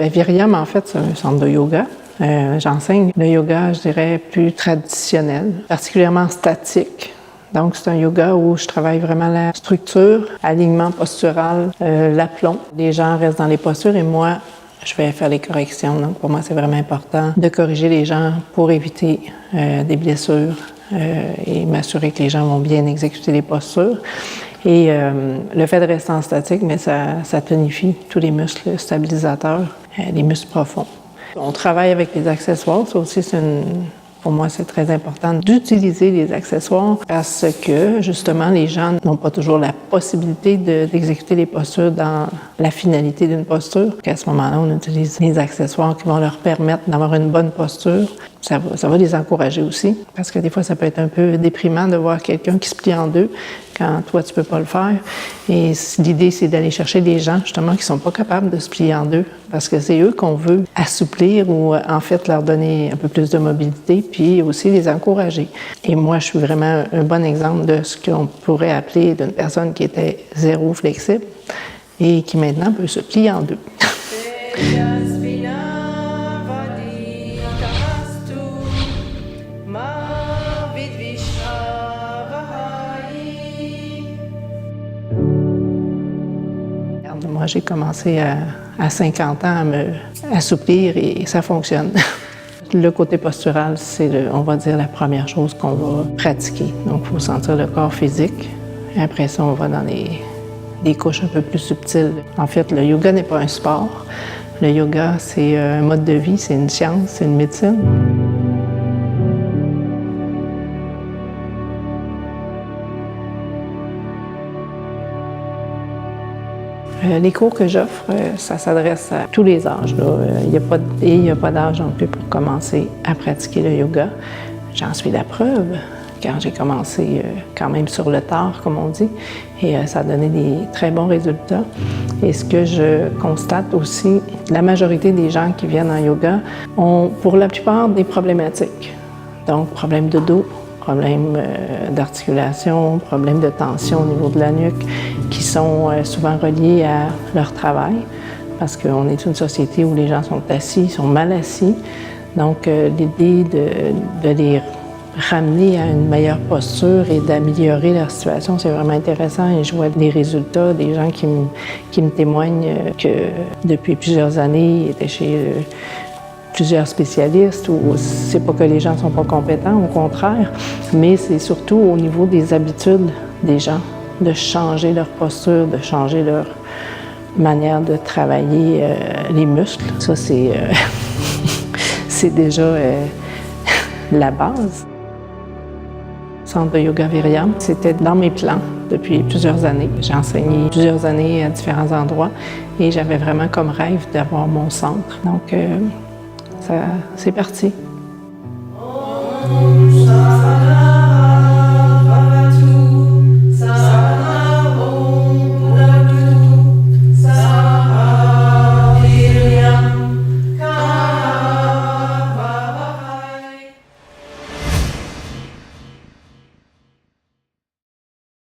Viriam, en fait, c'est un centre de yoga. J'enseigne le yoga, je dirais, plus traditionnel, particulièrement statique. Donc, c'est un yoga où je travaille vraiment la structure, alignement postural, l'aplomb. Les gens restent dans les postures et moi, je vais faire les corrections. Donc, pour moi, c'est vraiment important de corriger les gens pour éviter des blessures et m'assurer que les gens vont bien exécuter les postures. Et le fait de rester en statique, mais ça tonifie tous les muscles stabilisateurs, les muscles profonds. On travaille avec les accessoires. Ça aussi, pour moi, c'est très important d'utiliser les accessoires parce que, justement, les gens n'ont pas toujours la possibilité d'exécuter les postures dans la finalité d'une posture. À ce moment-là, on utilise les accessoires qui vont leur permettre d'avoir une bonne posture. Ça va les encourager aussi parce que des fois, ça peut être un peu déprimant de voir quelqu'un qui se plie en deux quand toi, tu peux pas le faire. Et l'idée, c'est d'aller chercher des gens, justement, qui sont pas capables de se plier en deux parce que c'est eux qu'on veut assouplir ou, en fait, leur donner un peu plus de mobilité puis aussi les encourager. Et moi, je suis vraiment un bon exemple de ce qu'on pourrait appeler d'une personne qui était zéro flexible et qui maintenant peut se plier en deux. Moi, j'ai commencé à 50 ans à me assouplir et ça fonctionne. Le côté postural, c'est, on va dire, la première chose qu'on va pratiquer. Donc, il faut sentir le corps physique. Et après ça, on va dans des couches un peu plus subtiles. En fait, le yoga n'est pas un sport. Le yoga, c'est un mode de vie, c'est une science, c'est une médecine. Les cours que j'offre, ça s'adresse à tous les âges. Il n'y a pas d'âge non plus pour commencer à pratiquer le yoga. J'en suis la preuve, car j'ai commencé quand même sur le tard, comme on dit, et ça a donné des très bons résultats. Et ce que je constate aussi, la majorité des gens qui viennent en yoga ont pour la plupart des problématiques. Donc, problèmes de dos, problèmes d'articulation, problèmes de tension au niveau de la nuque, qui sont souvent reliés à leur travail, parce qu'on est une société où les gens sont assis, sont mal assis. Donc, l'idée de les ramener à une meilleure posture et d'améliorer leur situation, c'est vraiment intéressant. Et je vois des résultats, des gens qui me témoignent que depuis plusieurs années, ils étaient chez plusieurs spécialistes, ou c'est pas que les gens ne sont pas compétents, au contraire, mais c'est surtout au niveau des habitudes des gens, de changer leur posture, de changer leur manière de travailler les muscles. Ça, c'est c'est déjà la base. Le centre de yoga Viriam, c'était dans mes plans depuis plusieurs années. J'ai enseigné plusieurs années à différents endroits et j'avais vraiment comme rêve d'avoir mon centre. Donc, c'est parti.